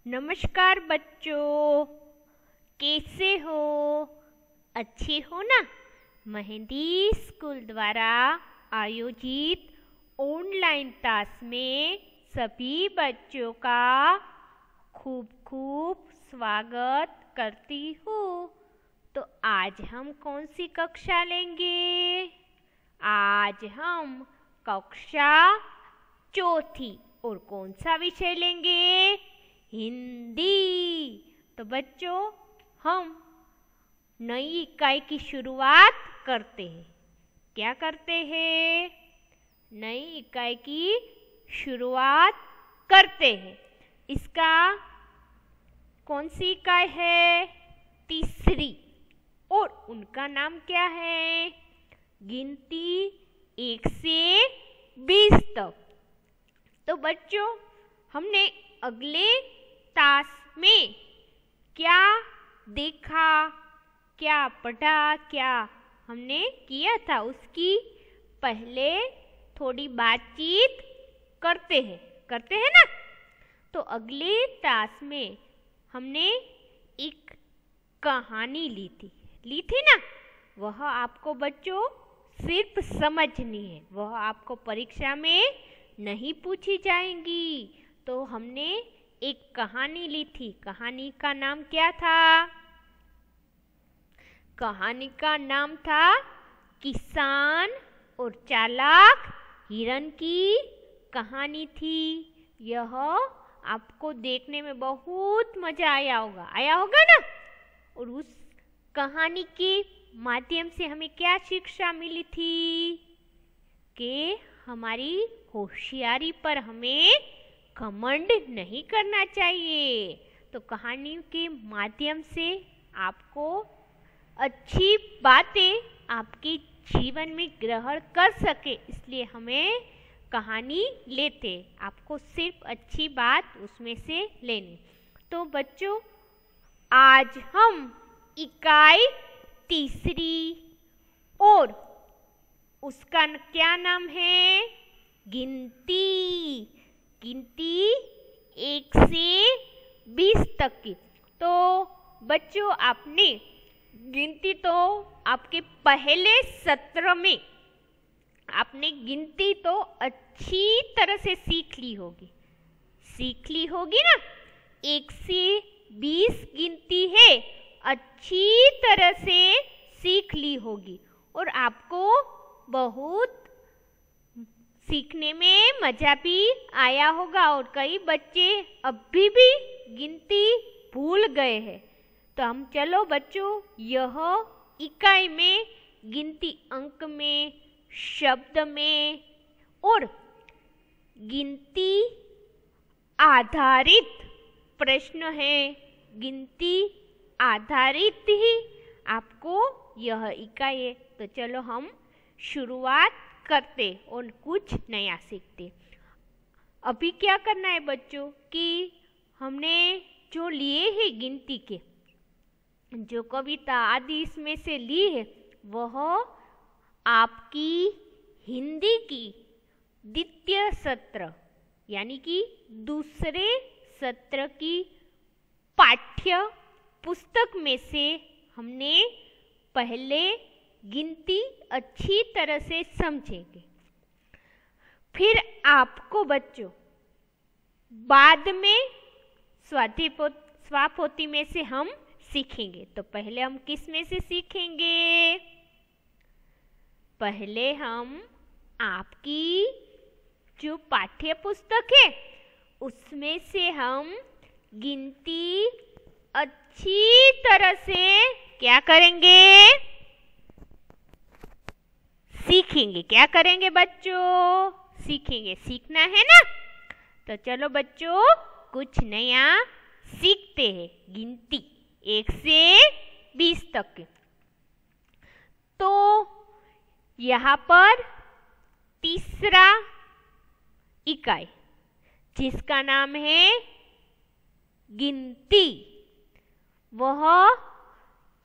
नमस्कार बच्चों, कैसे हो? अच्छे हो ना? मेहंदी स्कूल द्वारा आयोजित ऑनलाइन क्लास में सभी बच्चों का खूब खूब स्वागत करती हूँ। तो आज हम कौन सी कक्षा लेंगे? आज हम कक्षा चौथी और कौन सा विषय लेंगे? हिंदी। तो बच्चों, हम नई इकाई की शुरुआत करते हैं। क्या करते हैं? नई इकाई की शुरुआत करते हैं। इसका कौन सी इकाई है? तीसरी। और उनका नाम क्या है? गिनती 1 से 20 तक। तो बच्चों, हमने अगले क्लास में क्या देखा, क्या पढ़ा, क्या हमने किया था, उसकी पहले थोड़ी बातचीत करते हैं ना। तो अगले क्लास में हमने एक कहानी ली थी ना। वह आपको बच्चों सिर्फ समझनी है, वह आपको परीक्षा में नहीं पूछी जाएंगी। तो हमने एक कहानी ली थी। कहानी का नाम क्या था? कहानी का नाम था किसान और चालाक हिरन की कहानी थी। यह आपको देखने में बहुत मजा आया होगा ना। और उस कहानी के माध्यम से हमें क्या शिक्षा मिली थी? कि हमारी होशियारी पर हमें घमंड नहीं करना चाहिए। तो कहानी के माध्यम से आपको अच्छी बातें आपके जीवन में ग्रहण कर सके, इसलिए हमें कहानी लेते। आपको सिर्फ अच्छी बात उसमें से लेनी। तो बच्चों, आज हम इकाई तीसरी और उसका क्या नाम है? गिनती 1 से 20 तक की। तो बच्चों, आपने गिनती तो आपके पहले सत्र में आपने गिनती तो अच्छी तरह से सीख ली होगी ना। 1 से 20 गिनती है, अच्छी तरह से सीख ली होगी और आपको बहुत सीखने में मजा भी आया होगा। और कई बच्चे अभी भी गिनती भूल गए हैं। तो हम चलो बच्चों, यह इकाई में गिनती अंक में, शब्द में और गिनती आधारित प्रश्न है। गिनती आधारित ही आपको यह इकाई है। तो चलो हम शुरुआत करते और कुछ नया सीखते। अभी क्या करना है बच्चों कि हमने जो लिए हैं गिनती के, जो कविता आदि इसमें से ली है, वह आपकी हिंदी की द्वितीय सत्र यानी कि दूसरे सत्र की पाठ्य पुस्तक में से हमने पहले गिनती अच्छी तरह से समझेंगे। फिर आपको बच्चों बाद में स्वापोती में से हम सीखेंगे। तो पहले हम किस में से सीखेंगे? पहले हम आपकी जो पाठ्य पुस्तक है उसमें से हम गिनती अच्छी तरह से क्या करेंगे? सीखेंगे। क्या करेंगे बच्चों? सीखेंगे। सीखना है ना। तो चलो बच्चों, कुछ नया सीखते हैं गिनती 1 से 20 तक की। तो यहाँ पर तीसरा इकाई जिसका नाम है गिनती, वह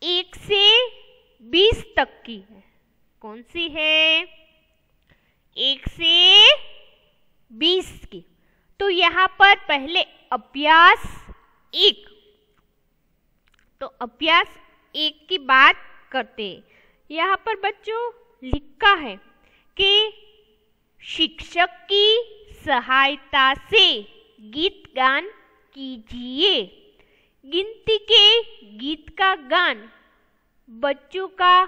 1 से 20 तक की है। कौन सी है? 1 से 20 की। तो यहाँ पर पहले अभ्यास एक। तो अभ्यास एक की बात करते हैं। यहाँ पर बच्चों लिखा है कि शिक्षक की सहायता से गीत गान कीजिए। गिनती के गीत का गान बच्चों का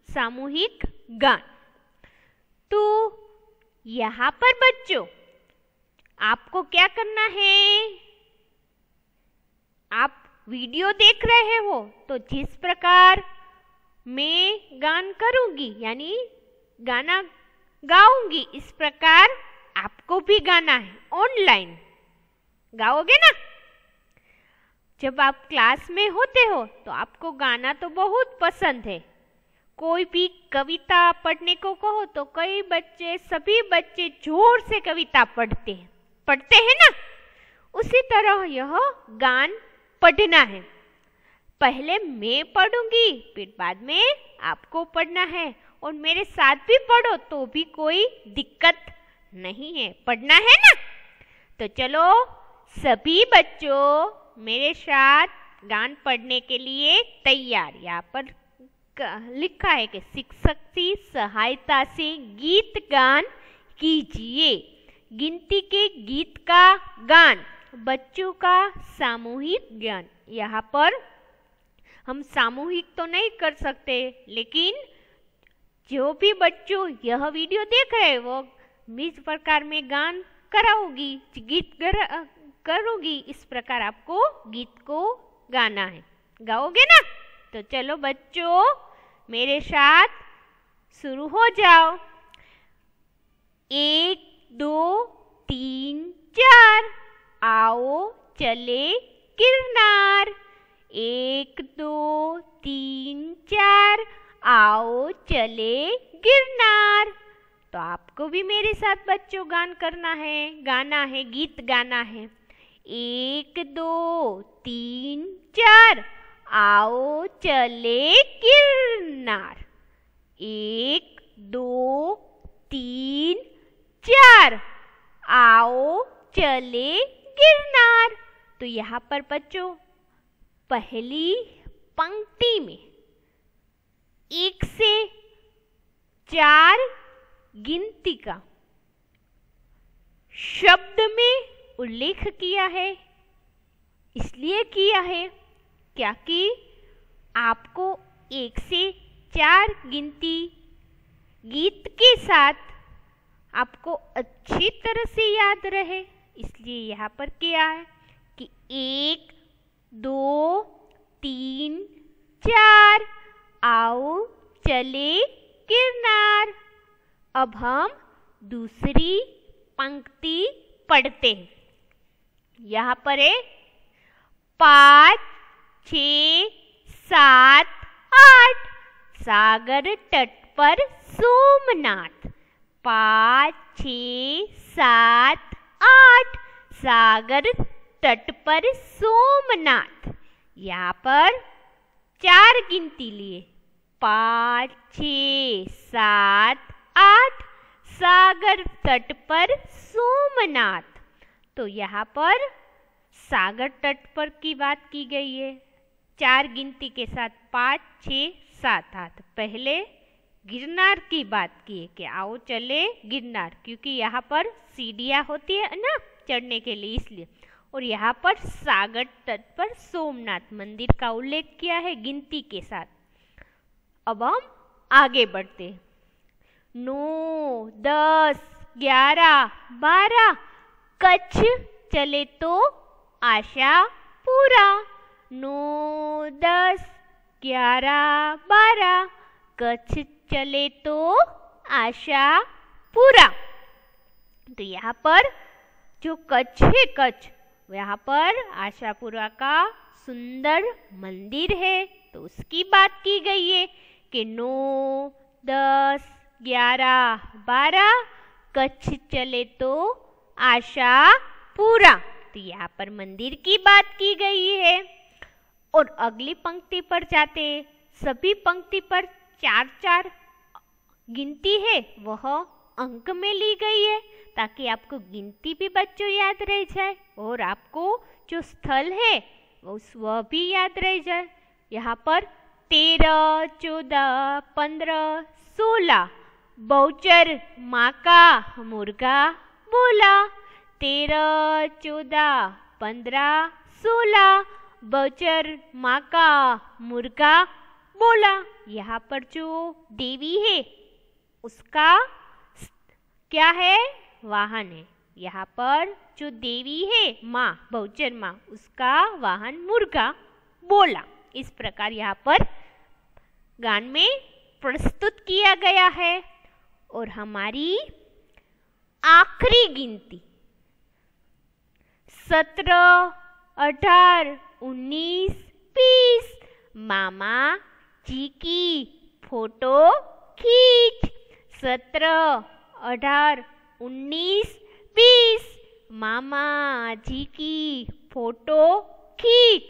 सामूहिक गान। तो यहाँ पर बच्चों आपको क्या करना है, आप वीडियो देख रहे हो तो जिस प्रकार मैं गान करूंगी यानी गाना गाऊंगी इस प्रकार आपको भी गाना है। ऑनलाइन गाओगे ना। जब आप क्लास में होते हो तो आपको गाना तो बहुत पसंद है। कोई भी कविता पढ़ने को कहो तो कई बच्चे सभी बच्चे जोर से कविता पढ़ते हैं ना। उसी तरह यह गान पढ़ना है। पहले मैं पढ़ूंगी फिर बाद में आपको पढ़ना है और मेरे साथ भी पढ़ो तो भी कोई दिक्कत नहीं है, पढ़ना है ना। तो चलो सभी बच्चों मेरे साथ गान पढ़ने के लिए तैयार। यहाँ पर लिखा है कि शिक्षक की सहायता से गीत गान कीजिए। गिनती के गीत का गान बच्चों का सामूहिक गान। यहाँ पर हम सामूहिक तो नहीं कर सकते, लेकिन जो भी बच्चों यह वीडियो देख रहे हैं वो इस प्रकार में गान कराऊंगी, गीत करूंगी, इस प्रकार आपको गीत को गाना है। गाओगे ना। तो चलो बच्चों मेरे साथ शुरू हो जाओ। 1 2 3 4 आओ चले गिरनार। 1 2 3 4 आओ चले गिरनार। तो आपको भी मेरे साथ बच्चों गाना है, गीत गाना है। 1 2 3 4 आओ चले गिरनार। 1 2 3 4 आओ चले गिरनार। तो यहाँ पर बच्चों पहली पंक्ति में 1 से 4 गिनती का शब्द में उल्लेख किया है। इसलिए किया है क्या कि आपको 1 से 4 गिनती गीत के साथ आपको अच्छी तरह से याद रहे। इसलिए यहाँ पर क्या है कि 1 2 3 4 आओ चले गिरनार। अब हम दूसरी पंक्ति पढ़ते हैं। यहाँ पर है 5 6 7 8 सागर तट पर सोमनाथ। 5 6 7 8 सागर तट पर सोमनाथ। यहाँ पर 4 गिनती लिए 5 6 7 8 सागर तट पर सोमनाथ। तो यहाँ पर सागर तट पर की बात की गई है 4 गिनती के साथ 5 6 7 8। पहले गिरनार की बात की है कि आओ चले गिरनार, क्योंकि यहाँ पर सीढ़ियाँ होती है ना चढ़ने के लिए, इसलिए। और यहाँ पर सागर तट पर सोमनाथ मंदिर का उल्लेख किया है गिनती के साथ। अब हम आगे बढ़ते हैं। 9 10 11 12 कच्छ चले तो आशा पूरा। 9 10 11 12 कच्छ चले तो आशा पूरा। तो यहाँ पर जो कच्छ है, कच्छ यहाँ पर आशापुरा का सुंदर मंदिर है, तो उसकी बात की गई है कि 9 10 11 12 कच्छ चले तो आशा पूरा। तो यहाँ पर मंदिर की बात की गई है। और अगली पंक्ति पर जाते, सभी पंक्ति पर 4 4 गिनती है, वह अंक में ली गई है ताकि आपको गिनती भी बच्चों याद रह जाए और आपको जो स्थल है वह भी याद रह जाए। यहाँ पर 13, 14, 15, 16 बहुचर माँ का मुर्गा बोला। 13, 14, 15, 16 बहुचर माँ का मुर्गा बोला। यहाँ पर जो देवी है उसका क्या है? वाहन है। यहाँ पर जो देवी है माँ, बहुचर माँ, उसका वाहन मुर्गा बोला। इस प्रकार यहाँ पर गान में प्रस्तुत किया गया है। और हमारी आखिरी गिनती 17, 18, 19, 20 मामा जी की फोटो खींच। 17, 18, 19, 20 मामा जी की फोटो खींच।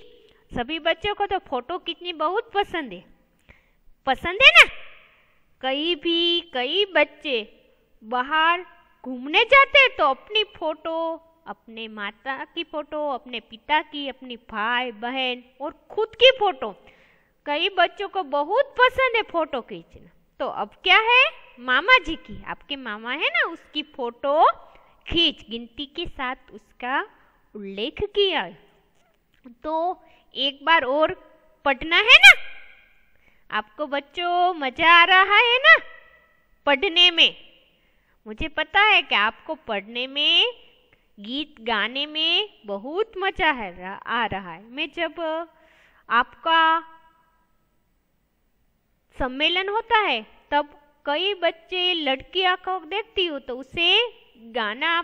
सभी बच्चों को तो फोटो खींचनी बहुत पसंद है ना। कई बच्चे बाहर घूमने जाते हैं तो अपनी फोटो, अपने माता की फोटो, अपने पिता की, अपनी भाई बहन और खुद की फोटो, कई बच्चों को बहुत पसंद है फोटो खींचना। तो अब क्या है? मामा जी की, आपके मामा है ना, उसकी फोटो खींच। गिनती के साथ उसका उल्लेख किया। तो एक बार और पढ़ना है ना। आपको बच्चों मजा आ रहा है ना पढ़ने में? मुझे पता है कि आपको पढ़ने में, गीत गाने में बहुत मजा आ रहा है। मैं जब आपका सम्मेलन होता है तब कई बच्चे, लड़कियां को देखती हूँ तो उसे गाना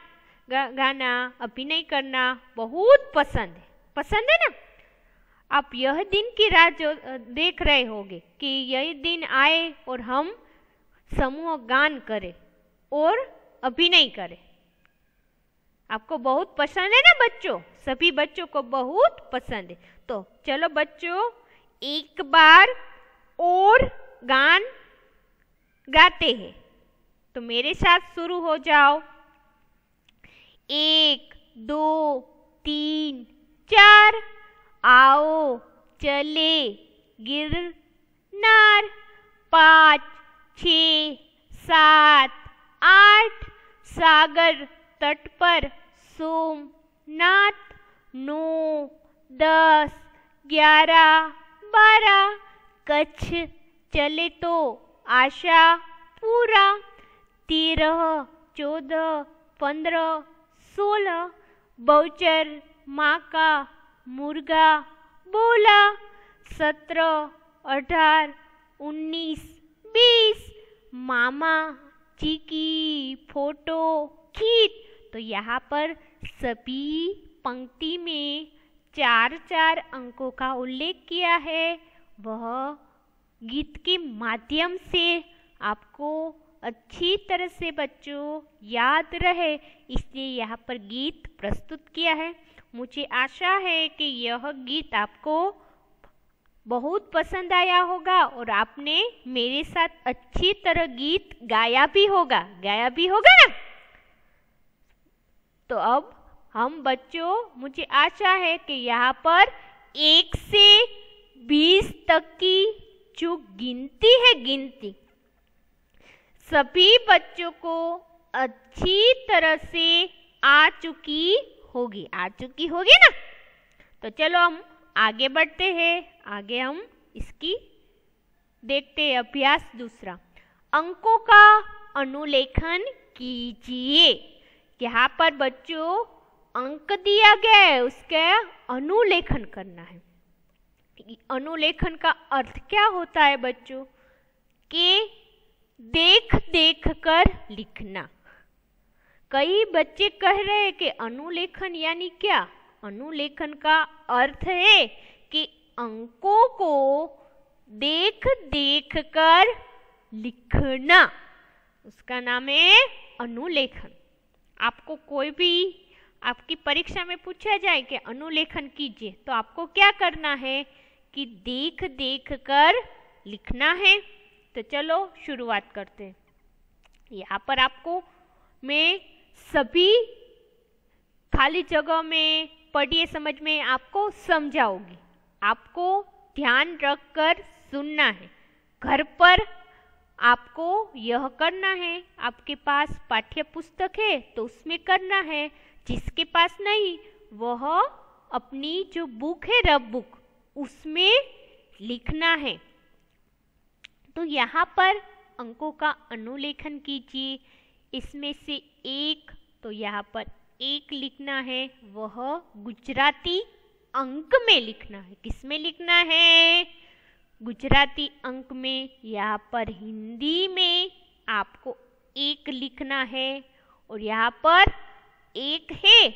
अभिनय करना बहुत पसंद है ना। आप यह दिन की राह जो देख रहे होंगे कि यही दिन आए और हम समूह गान करें और अभिनय करें। आपको बहुत पसंद है ना बच्चों? सभी बच्चों को बहुत पसंद है। तो चलो बच्चों, एक बार और गान गाते हैं। तो मेरे साथ शुरू हो जाओ। 1, 2, 3, 4 आओ चले गिरनार। 5, 6, 7, 8 सागर तट पर सोमनाथ। 9, 10, 11, 12 कच्छ चले तो आशा पूरा। 13, 14, 15, 16 बहुचर माँ का मुर्गा बोला। 17, 18, 19, 20 मामा जी की फोटो खींच। तो यहाँ पर सभी पंक्ति में 4-4 अंकों का उल्लेख किया है। वह गीत के माध्यम से आपको अच्छी तरह से बच्चों याद रहे, इसलिए यहाँ पर गीत प्रस्तुत किया है। मुझे आशा है कि यह गीत आपको बहुत पसंद आया होगा और आपने मेरे साथ अच्छी तरह गीत गाया भी होगा ना। तो अब हम बच्चों, मुझे आशा है कि यहाँ पर 1 से 20 तक की जो गिनती है, सभी बच्चों को अच्छी तरह से आ चुकी होगी ना। तो चलो हम आगे बढ़ते हैं। आगे हम इसकी देखते हैं अभ्यास दूसरा। अंकों का अनुलेखन कीजिए। यहाँ पर बच्चों अंक दिया गया है, उसका अनुलेखन करना है। अनुलेखन का अर्थ क्या होता है बच्चों? कि देख कर लिखना। कई बच्चे कह रहे हैं कि अनुलेखन यानी क्या? अनुलेखन का अर्थ है कि अंकों को देख कर लिखना, उसका नाम है अनुलेखन। आपको कोई भी आपकी परीक्षा में पूछा जाए कि अनुलेखन कीजिए, तो आपको क्या करना है कि देख कर लिखना है। तो चलो शुरुआत करते हैं। यहाँ पर आपको मैं सभी खाली जगह में पढ़िए समझ में आपको समझाऊंगी। आपको ध्यान रखकर सुनना है। घर पर आपको यह करना है। आपके पास पाठ्य पुस्तक है तो उसमें करना है। जिसके पास नहीं वह अपनी जो बुक है रफ बुक उसमें लिखना है। तो यहाँ पर अंकों का अनुलेखन कीजिए। इसमें से एक, तो यहाँ पर एक लिखना है, वह गुजराती अंक में लिखना है। किस में लिखना है? गुजराती अंक में। यहाँ पर हिंदी में आपको एक लिखना है और यहाँ पर एक है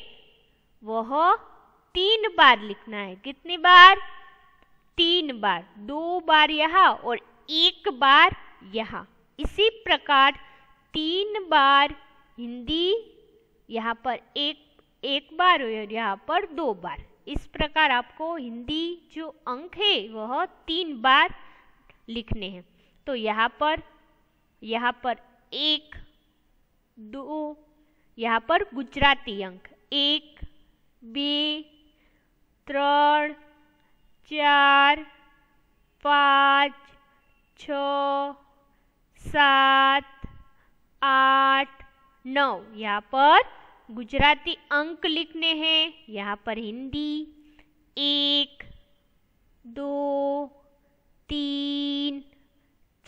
वह 3 बार लिखना है। कितनी बार? 3 बार। 2 बार यहाँ और 1 बार यहाँ। इसी प्रकार 3 बार हिंदी, यहाँ पर एक बार और यहाँ पर 2 बार। इस प्रकार आपको हिंदी जो अंक है वह 3 बार लिखने हैं। तो यहाँ पर 1, 2, यहाँ पर गुजराती अंक 1, 2, 3, 4, 5, 6, 7, 8, 9 यहाँ पर गुजराती अंक लिखने हैं। यहाँ पर हिंदी 1, 2, 3,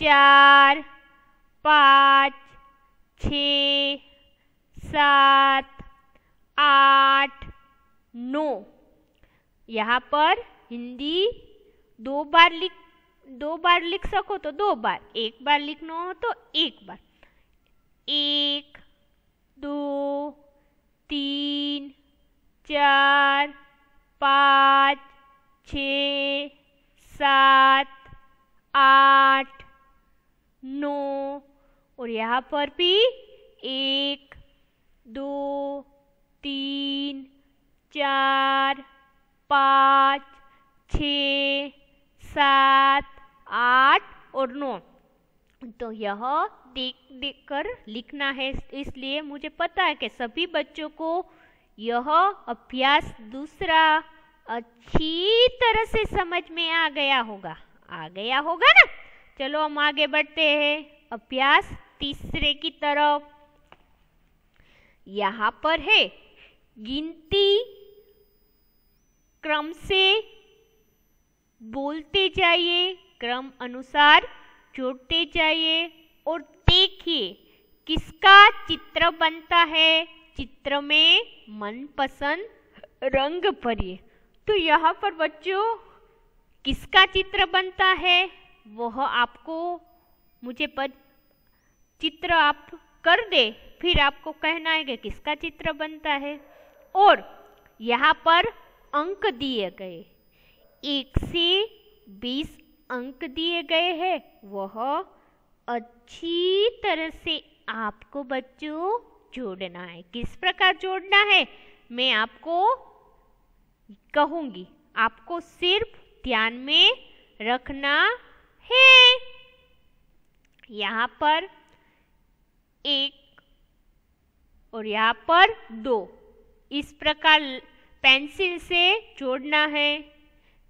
4, 5, 6, 7, 8, 9। यहाँ पर हिंदी 2 बार लिख सको तो 2 बार, 1 बार लिखना हो तो 1 बार। 1, 2, 3, 4, 5, 6, 7, 8, 9 और यहाँ पर भी 1, 2, 3, 4, 5, 6, 7, 8 और 9। तो यह देख कर लिखना है। इसलिए मुझे पता है कि सभी बच्चों को यह अभ्यास दूसरा अच्छी तरह से समझ में आ गया होगा ना। चलो हम आगे बढ़ते हैं अभ्यास तीसरे की तरफ। यहाँ पर है गिनती क्रम से बोलते जाइए, क्रम अनुसार जोड़ते जाइए और देखिए किसका चित्र बनता है। चित्र में मनपसंद रंग भरिए। तो यहाँ पर बच्चों किसका चित्र बनता है वह आपको चित्र आप कर दे, फिर आपको कहना है कि किसका चित्र बनता है। और यहाँ पर अंक दिए गए, 1 से 20 अंक दिए गए हैं। वह अच्छी तरह से आपको बच्चों जोड़ना है। किस प्रकार जोड़ना है मैं आपको कहूँगी, आपको सिर्फ ध्यान में रखना है। यहाँ पर 1 और यहाँ पर 2 इस प्रकार पेंसिल से जोड़ना है।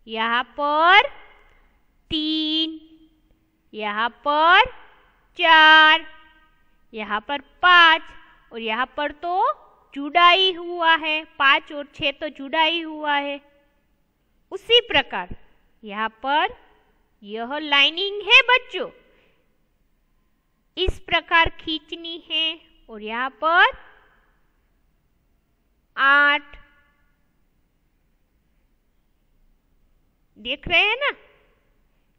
यहाँ पर 3, यहाँ पर 4, यहाँ पर 5 और यहाँ पर तो जुड़ा ही हुआ है, 5 और 6 तो जुड़ा ही हुआ है। उसी प्रकार यहाँ पर यह लाइनिंग है बच्चों, इस प्रकार खींचनी है। और यहाँ पर 8 देख रहे हैं ना।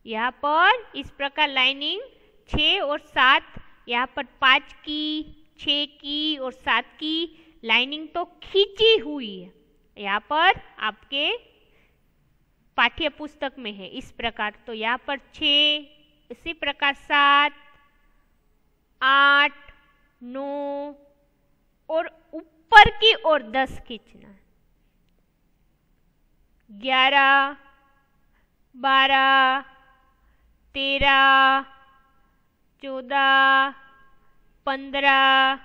यहाँ पर इस प्रकार लाइनिंग 6 और 7, यहाँ पर 5 की, 6 की और 7 की लाइनिंग तो खींची हुई है। यहाँ पर आपके पाठ्य पुस्तक में है इस प्रकार। तो यहाँ पर 6, इसी प्रकार 7, 8, 9 और ऊपर की ओर 10 खींचना है। 11, 12, 13, 14, 15,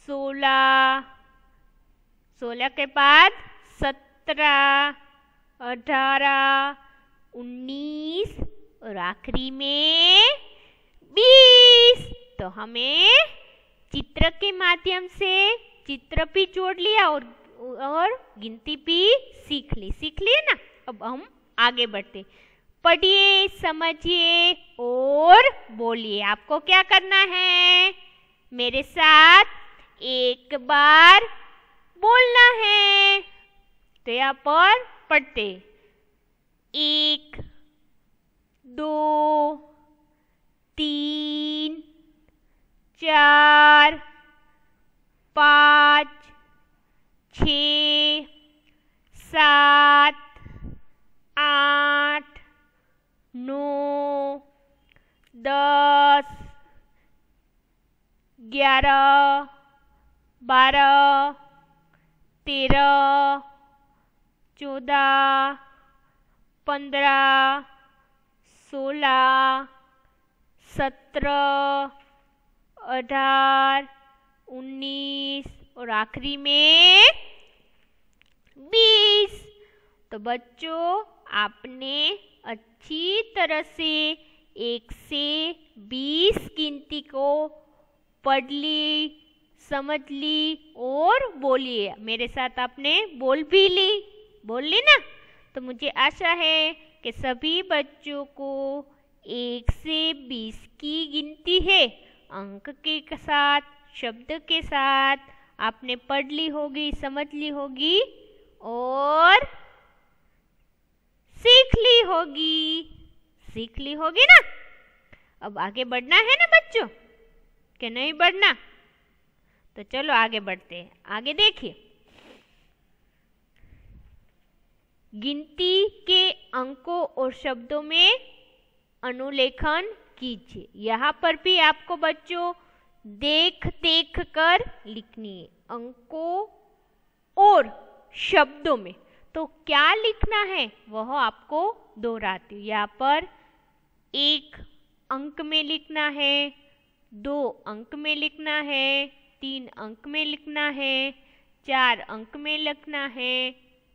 16, 16 के बाद 17, 18, 19 और आखिरी में 20। तो हमें चित्र के माध्यम से चित्र भी जोड़ लिया और गिनती भी सीख लिए ना। अब हम आगे बढ़ते, पढ़िए, समझिए और बोलिए। आपको क्या करना है, मेरे साथ एक बार बोलना है। तो यहाँ पर पढ़ते, 1, 2, 3, 4, 5, 6, 7, 8, 9, 10, 11, 12, 13, 14, 15, 16, 17, 18, 19 और आखिरी में 20। तो बच्चों, आपने अच्छी तरह से 1 से 20 गिनती को पढ़ ली, समझ ली और बोलिए। मेरे साथ आपने बोल ली ना। तो मुझे आशा है कि सभी बच्चों को 1 से 20 की गिनती है अंक के साथ, शब्द के साथ आपने पढ़ ली होगी, समझ ली होगी और सीख ली होगी ना। अब आगे बढ़ना है ना बच्चों, कि नहीं बढ़ना? तो चलो आगे बढ़ते हैं। आगे देखिए, गिनती के अंकों और शब्दों में अनुलेखन कीजिए। यहाँ पर भी आपको बच्चों देख कर लिखनी है, अंकों और शब्दों में। तो क्या लिखना है वह आपको दोहराती हूँ। यहाँ पर 1 अंक में लिखना है, 2 अंक में लिखना है, 3 अंक में लिखना है, 4 अंक में लिखना है,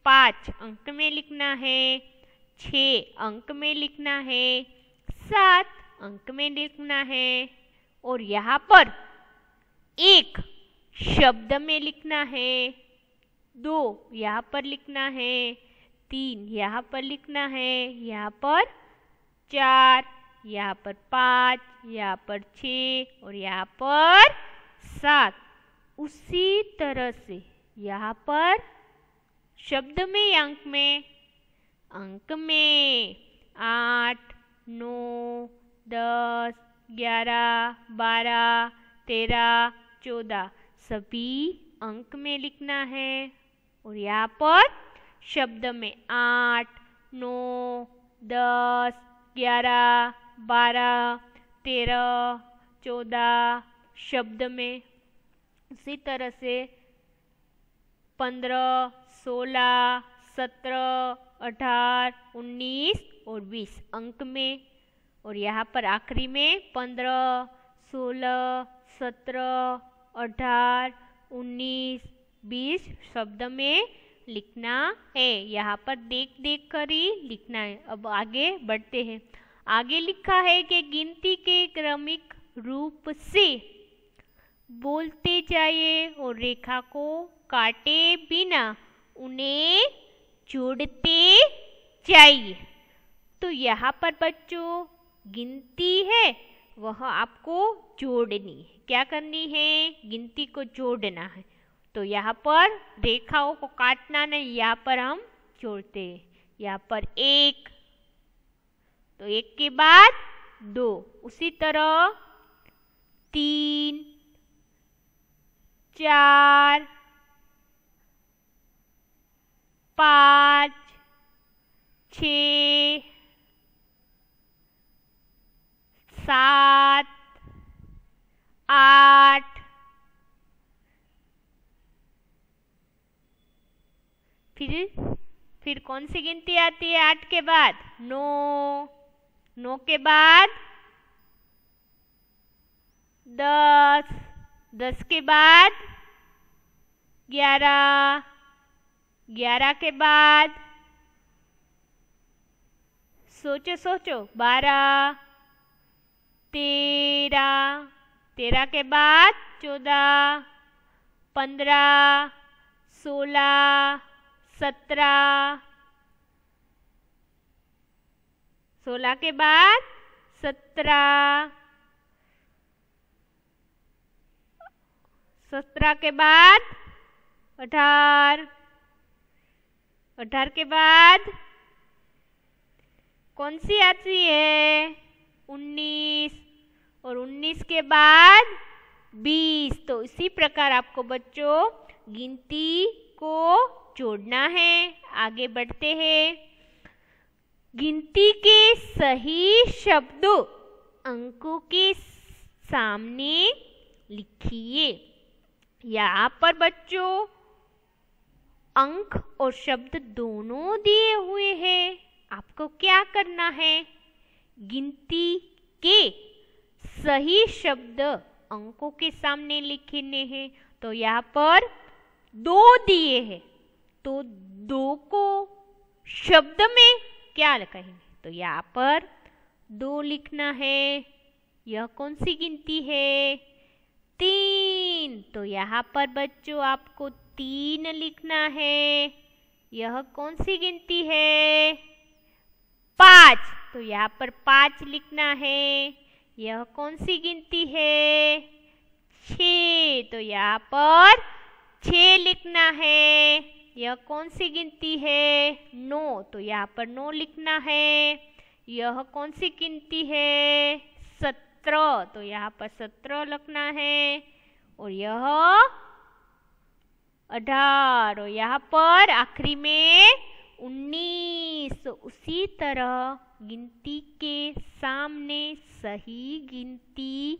5 अंक में लिखना है, 6 अंक में लिखना है, 7 अंक में लिखना है और यहाँ पर 1 शब्द में लिखना है, 2 यहाँ पर लिखना है, 3 यहाँ पर लिखना है, यहाँ पर 4, यहाँ पर 5, यहाँ पर 6 और यहाँ पर 7। उसी तरह से यहाँ पर शब्द में या अंक में 8, 9, 10, 11, 12, 13, 14 सभी अंक में लिखना है और यहाँ पर शब्द में 8, 9, 10, 11, 12, 13, 14 शब्द में। उसी तरह से 15, 16, 17, 18, 19 और 20 अंक में और यहाँ पर आखिरी में 15, 16, 17, 18, 19, 20 शब्द में लिखना है। यहाँ पर देख कर ही लिखना है। अब आगे बढ़ते हैं। आगे लिखा है कि गिनती के क्रमिक रूप से बोलते जाइए और रेखा को काटे बिना उन्हें जोड़ते जाइए। तो यहाँ पर बच्चों गिनती है वह आपको जोड़नी है। क्या करनी है? गिनती को जोड़ना है। तो यहाँ पर रेखाओं को काटना नहीं, यहाँ पर हम जोड़ते हैं। यहाँ पर 1, तो 1 के बाद 2, उसी तरह 3, 4, 5, 6, 7, 8, फिर कौन सी गिनती आती है 8 के बाद? 9, 9 के बाद 10, 10 के बाद 11, 11 के बाद सोचो सोचो 12, 13, 13 के बाद 14, 15, 16, 17, 16 के बाद 17, 17 के बाद 18, 18 के बाद कौन सी आती है 19, और 19 के बाद 20। तो इसी प्रकार आपको बच्चों गिनती को जोड़ना है। आगे बढ़ते हैं। गिनती के सही शब्द अंकों के सामने लिखिए। यहाँ पर बच्चों अंक और शब्द दोनों दिए हुए हैं। आपको क्या करना है, गिनती के सही शब्द अंकों के सामने लिखने हैं। तो यहाँ पर 2 दिए हैं, तो 2 को शब्द में क्या कहेंगे, तो यहाँ पर 2 लिखना है। यह कौन सी गिनती है, 3। तो यहाँ पर बच्चों आपको 3 लिखना है। यह कौन सी गिनती है, 5। तो यहाँ पर 5 लिखना है। यह कौन सी गिनती है, 6। तो यहाँ पर 6 लिखना है। यह कौन सी गिनती है, 9। तो यहाँ पर 9 लिखना है। यह कौन सी गिनती है, 17। तो यहाँ पर 17 लिखना है। और यह 18, और यहाँ पर आखिरी में 19। तो उसी तरह गिनती के सामने सही गिनती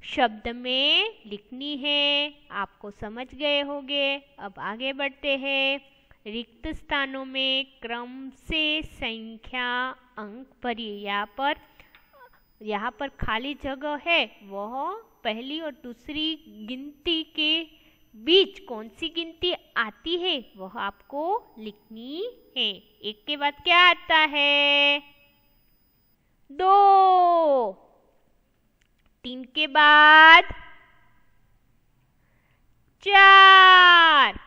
शब्द में लिखनी है। आपको समझ गए होंगे। अब आगे बढ़ते हैं। रिक्त स्थानों में क्रम से संख्या अंक भरिए। यहाँ पर खाली जगह है, वह पहली और दूसरी गिनती के बीच कौन सी गिनती आती है वह आपको लिखनी है। एक के बाद क्या आता है, 2। 3 के बाद 4,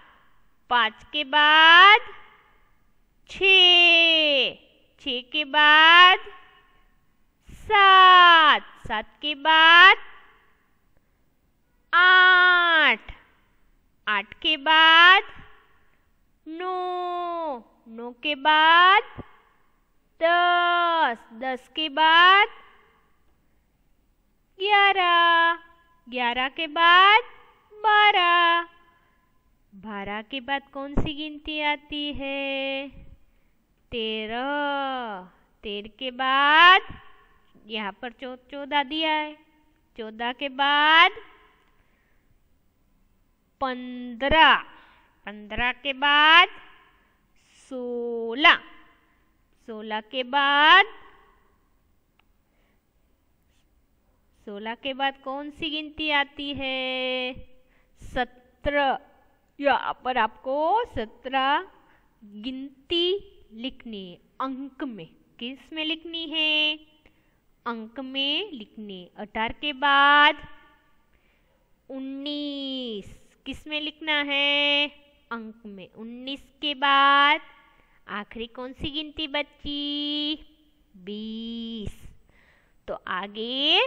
5 के बाद 6, 6 के बाद 7, 7 के बाद 8, 8 के बाद 9, 9 के बाद 10, 10 के बाद 11, 11 के बाद 12, 12 के बाद कौन सी गिनती आती है, 13, 13 के बाद यहाँ पर 14 दिया है। 14 के बाद 15, 15 के बाद 16, 16 के बाद 16 के बाद कौन सी गिनती आती है, 17। यहाँ पर आपको 17 गिनती लिखनी है, अंक में। किस में लिखनी है, अंक में लिखनी। 18 के बाद 19, किस में लिखना है, अंक में। 19 के बाद आखिरी कौन सी गिनती बची, 20। तो आगे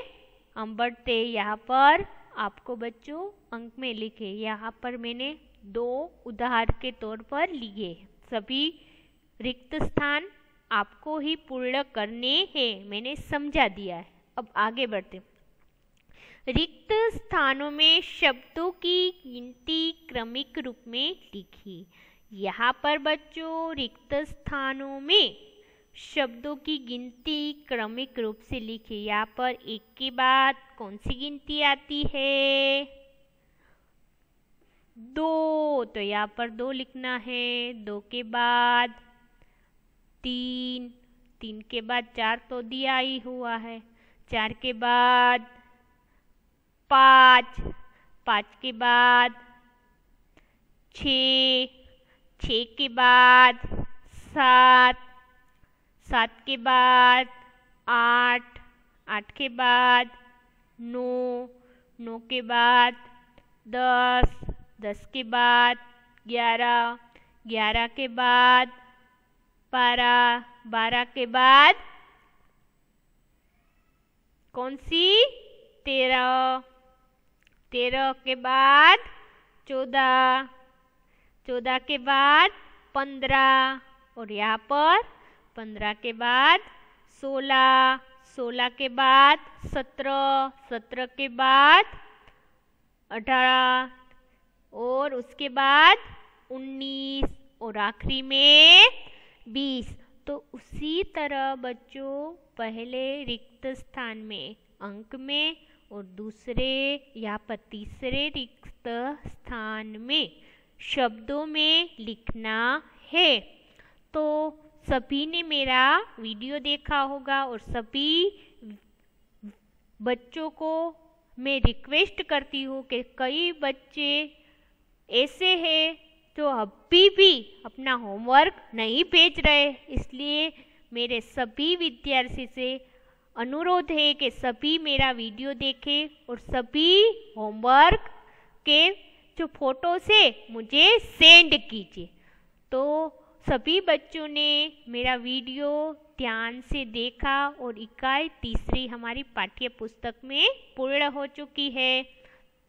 हम बढ़ते। यहाँ पर आपको बच्चों अंक में लिखे। यहाँ पर मैंने 2 उदाहरण के तौर पर लिए। सभी रिक्त स्थान आपको ही पूर्ण करने हैं, मैंने समझा दिया है। अब आगे बढ़ते। रिक्त स्थानों में शब्दों की गिनती क्रमिक रूप में लिखी। यहाँ पर बच्चों रिक्त स्थानों में शब्दों की गिनती क्रमिक रूप से लिखी। यहाँ पर 1 के बाद कौन सी गिनती आती है, 2। तो यहाँ पर 2 लिखना है। 2 के बाद 3, 3 के बाद 4 तो दिया ही हुआ है। 4 के बाद 5, 5 के बाद 6, 6 के बाद 7, 7 के बाद 8, 8 के बाद 9, 9 के बाद 10, 10 के बाद 11, 11 के बाद 12, 12 के बाद कौन सी 13, 13 के बाद 14, 14 के बाद 15 और यहाँ पर 15 के बाद 16, 16 के बाद 17, 17 के बाद 18 और उसके बाद 19 और आखिरी में 20। तो उसी तरह बच्चों पहले रिक्त स्थान में अंक में और दूसरे या पर तीसरे रिक्त स्थान में शब्दों में लिखना है। तो सभी ने मेरा वीडियो देखा होगा और सभी बच्चों को मैं रिक्वेस्ट करती हूँ कि कई बच्चे ऐसे हैं जो अभी भी अपना होमवर्क नहीं भेज रहे, इसलिए मेरे सभी विद्यार्थी से अनुरोध है कि सभी मेरा वीडियो देखें और सभी होमवर्क के जो फोटोस है मुझे सेंड कीजिए। तो सभी बच्चों ने मेरा वीडियो ध्यान से देखा और इकाई तीसरी हमारी पाठ्य पुस्तक में पूर्ण हो चुकी है।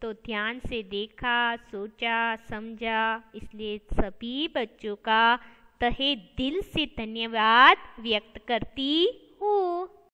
तो ध्यान से देखा, सोचा, समझा, इसलिए सभी बच्चों का तहे दिल से धन्यवाद व्यक्त करती